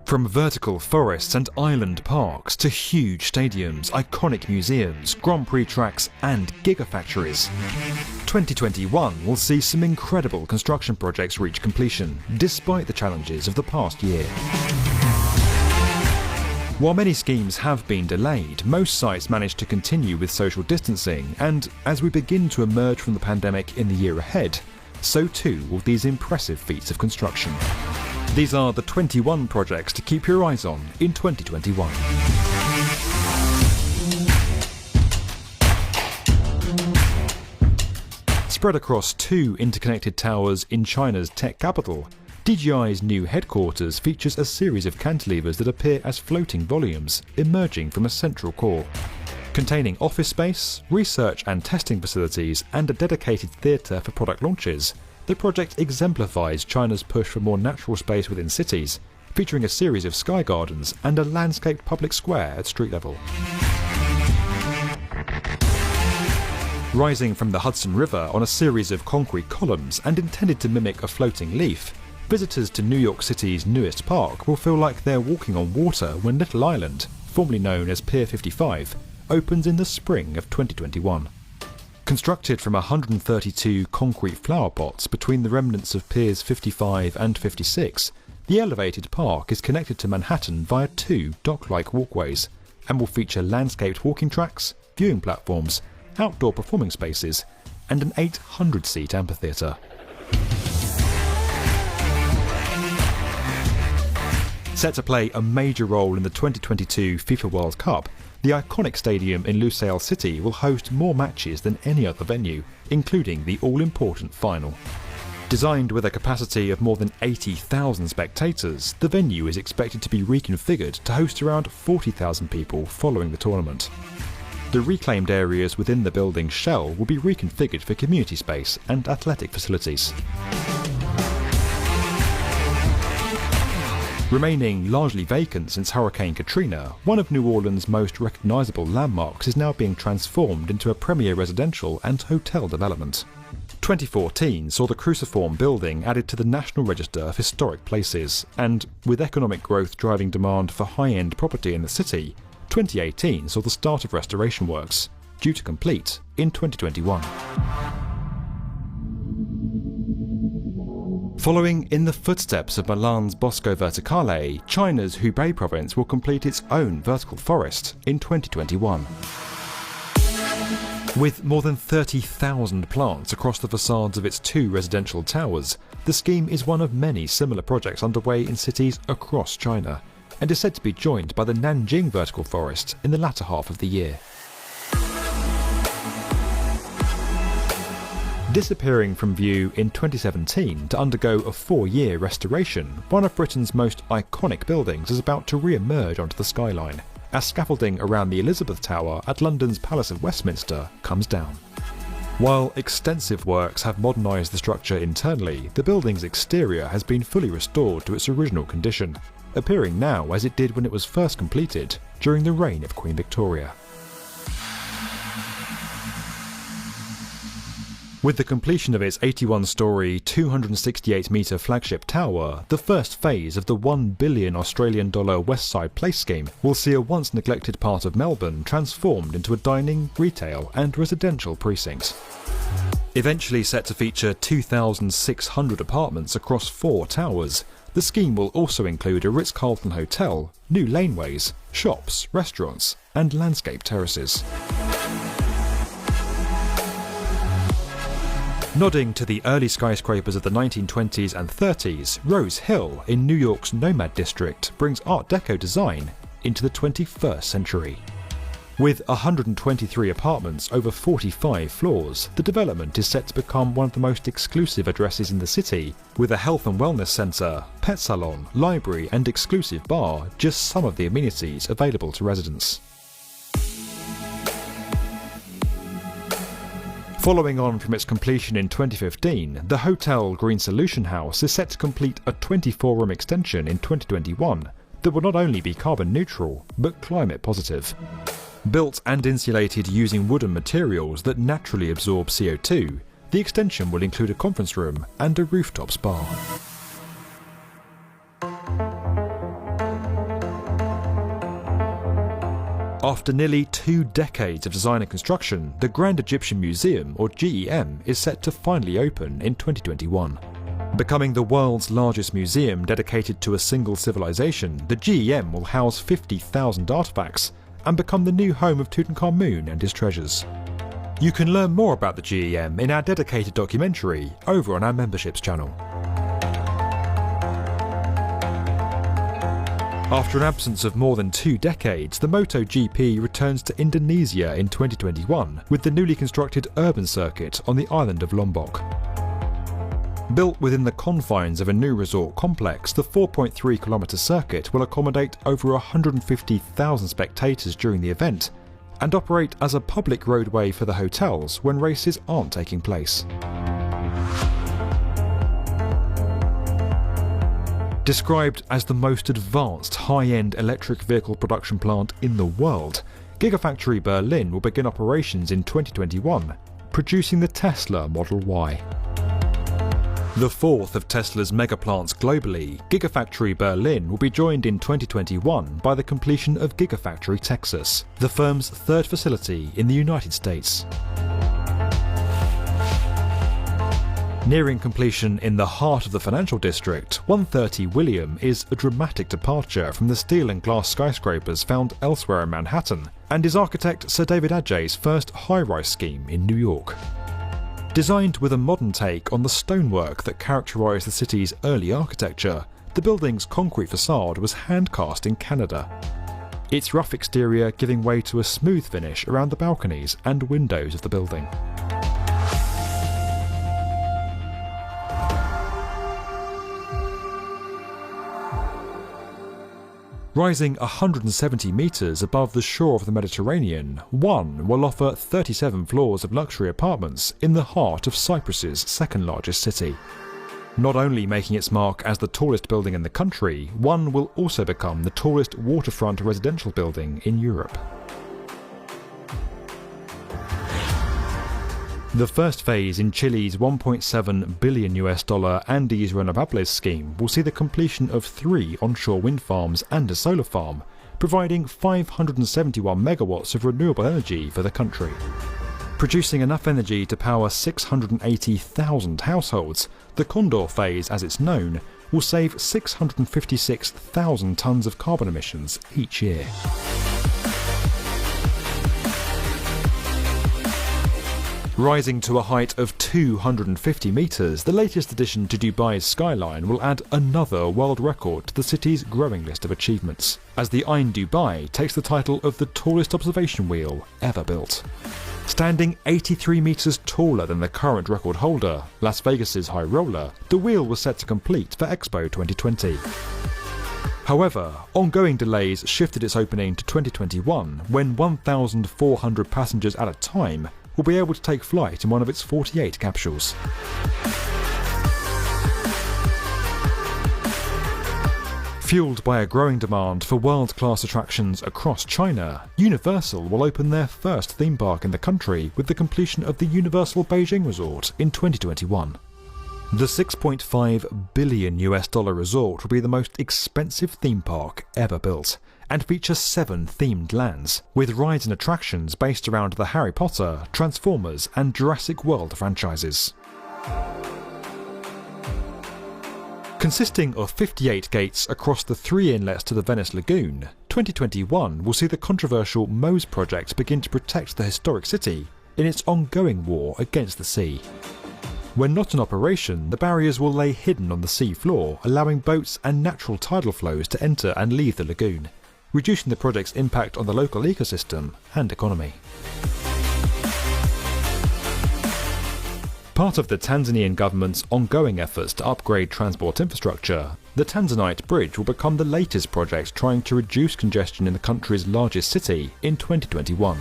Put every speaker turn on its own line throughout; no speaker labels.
From vertical forests and island parks to huge stadiums, iconic museums, Grand Prix tracks and gigafactories, 2021 will see some incredible construction projects reach completion, despite the challenges of the past year. While many schemes have been delayed, most sites managed to continue with social distancing, and as we begin to emerge from the pandemic in the year ahead, so too will these impressive feats of construction. These are the 21 projects to keep your eyes on in 2021. Spread across two interconnected towers in China's tech capital, DJI's new headquarters features a series of cantilevers that appear as floating volumes emerging from a central core. Containing office space, research and testing facilities, and a dedicated theatre for product launches, the project exemplifies China's push for more natural space within cities, featuring a series of sky gardens and a landscaped public square at street level. Rising from the Hudson River on a series of concrete columns and intended to mimic a floating leaf, visitors to New York City's newest park will feel like they're walking on water when Little Island, formerly known as Pier 55, opens in the spring of 2021. Constructed from 132 concrete flower pots between the remnants of Piers 55 and 56, the elevated park is connected to Manhattan via two dock-like walkways and will feature landscaped walking tracks, viewing platforms, outdoor performing spaces, and an 800-seat amphitheatre. Set to play a major role in the 2022 FIFA World Cup, the iconic stadium in Lusail City will host more matches than any other venue, including the all-important final. Designed with a capacity of more than 80,000 spectators, the venue is expected to be reconfigured to host around 40,000 people following the tournament. The reclaimed areas within the building's shell will be reconfigured for community space and athletic facilities. Remaining largely vacant since Hurricane Katrina, one of New Orleans' most recognisable landmarks is now being transformed into a premier residential and hotel development. 2014 saw the Cruciform building added to the National Register of Historic Places, and with economic growth driving demand for high-end property in the city, 2018 saw the start of restoration works, due to complete in 2021. Following in the footsteps of Milan's Bosco Verticale, China's Hubei province will complete its own vertical forest in 2021. With more than 30,000 plants across the facades of its two residential towers, the scheme is one of many similar projects underway in cities across China, and is said to be joined by the Nanjing vertical forest in the latter half of the year. Disappearing from view in 2017 to undergo a 4-year restoration, one of Britain's most iconic buildings is about to re-emerge onto the skyline, as scaffolding around the Elizabeth Tower at London's Palace of Westminster comes down. While extensive works have modernised the structure internally, the building's exterior has been fully restored to its original condition, appearing now as it did when it was first completed during the reign of Queen Victoria. With the completion of its 81-storey, 268-metre flagship tower, the first phase of the $1 billion Australian West Side Place scheme will see a once-neglected part of Melbourne transformed into a dining, retail and residential precinct. Eventually set to feature 2,600 apartments across 4 towers, the scheme will also include a Ritz-Carlton hotel, new laneways, shops, restaurants and landscape terraces. Nodding to the early skyscrapers of the 1920s and 30s, Rose Hill in New York's Nomad District brings Art Deco design into the 21st century. With 123 apartments over 45 floors, the development is set to become one of the most exclusive addresses in the city, with a health and wellness centre, pet salon, library and exclusive bar just some of the amenities available to residents. Following on from its completion in 2015, the Hotel Green Solution House is set to complete a 24-room extension in 2021 that will not only be carbon neutral, but climate positive. Built and insulated using wooden materials that naturally absorb CO2, the extension will include a conference room and a rooftop spa. After nearly 2 decades of design and construction, the Grand Egyptian Museum, or GEM, is set to finally open in 2021. Becoming the world's largest museum dedicated to a single civilization, the GEM will house 50,000 artifacts and become the new home of Tutankhamun and his treasures. You can learn more about the GEM in our dedicated documentary over on our memberships channel. After an absence of more than 2 decades, the MotoGP returns to Indonesia in 2021 with the newly constructed urban circuit on the island of Lombok. Built within the confines of a new resort complex, the 4.3-kilometre circuit will accommodate over 150,000 spectators during the event and operate as a public roadway for the hotels when races aren't taking place. Described as the most advanced high-end electric vehicle production plant in the world, Gigafactory Berlin will begin operations in 2021, producing the Tesla Model Y. The fourth of Tesla's megaplants globally, Gigafactory Berlin will be joined in 2021 by the completion of Gigafactory Texas, the firm's third facility in the United States. Nearing completion in the heart of the financial district, 130 William is a dramatic departure from the steel and glass skyscrapers found elsewhere in Manhattan, and is architect Sir David Adjaye's first high-rise scheme in New York. Designed with a modern take on the stonework that characterised the city's early architecture, the building's concrete facade was hand-cast in Canada. Its rough exterior giving way to a smooth finish around the balconies and windows of the building. Rising 170 metres above the shore of the Mediterranean, one will offer 37 floors of luxury apartments in the heart of Cyprus's second largest city. Not only making its mark as the tallest building in the country, one will also become the tallest waterfront residential building in Europe. The first phase in Chile's $1.7 billion Andes Renovables scheme will see the completion of 3 onshore wind farms and a solar farm, providing 571 megawatts of renewable energy for the country. Producing enough energy to power 680,000 households, the Condor phase, as it's known, will save 656,000 tonnes of carbon emissions each year. Rising to a height of 250 metres, the latest addition to Dubai's skyline will add another world record to the city's growing list of achievements, as the Ain Dubai takes the title of the tallest observation wheel ever built. Standing 83 metres taller than the current record holder, Las Vegas's High Roller, the wheel was set to complete for Expo 2020. However, ongoing delays shifted its opening to 2021, when 1,400 passengers at a time will be able to take flight in one of its 48 capsules. Fueled by a growing demand for world-class attractions across China, Universal will open their first theme park in the country with the completion of the Universal Beijing Resort in 2021. The $6.5 billion resort will be the most expensive theme park ever built, and features 7 themed lands, with rides and attractions based around the Harry Potter, Transformers and Jurassic World franchises. Consisting of 58 gates across the 3 inlets to the Venice Lagoon, 2021 will see the controversial Mose project begin to protect the historic city in its ongoing war against the sea. When not in operation, the barriers will lay hidden on the sea floor, allowing boats and natural tidal flows to enter and leave the lagoon, reducing the project's impact on the local ecosystem and economy. Part of the Tanzanian government's ongoing efforts to upgrade transport infrastructure, the Tanzanite Bridge will become the latest project trying to reduce congestion in the country's largest city in 2021.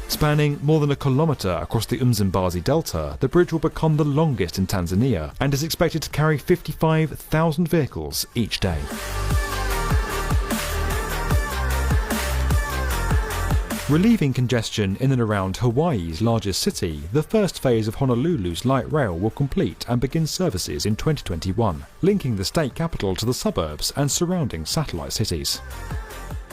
Spanning more than a kilometre across the Mzimbazi Delta, the bridge will become the longest in Tanzania and is expected to carry 55,000 vehicles each day. Relieving congestion in and around Hawaii's largest city, the first phase of Honolulu's light rail will complete and begin services in 2021, linking the state capital to the suburbs and surrounding satellite cities.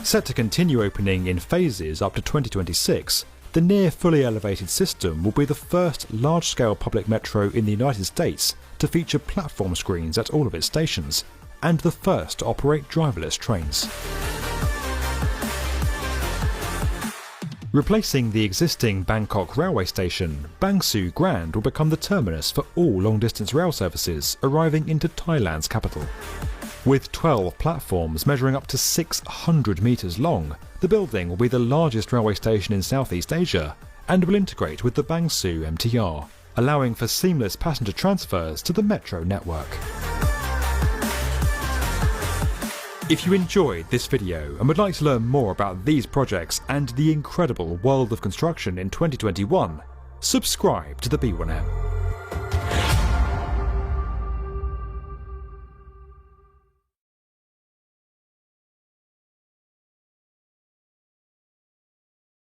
Set to continue opening in phases up to 2026, the near fully elevated system will be the first large-scale public metro in the United States to feature platform screens at all of its stations, and the first to operate driverless trains. Replacing the existing Bangkok railway station, Bang Sue Grand will become the terminus for all long-distance rail services arriving into Thailand's capital. With 12 platforms measuring up to 600 metres long, the building will be the largest railway station in Southeast Asia and will integrate with the Bang Sue MTR, allowing for seamless passenger transfers to the metro network. If you enjoyed this video and would like to learn more about these projects and the incredible world of construction in 2021, subscribe to the B1M.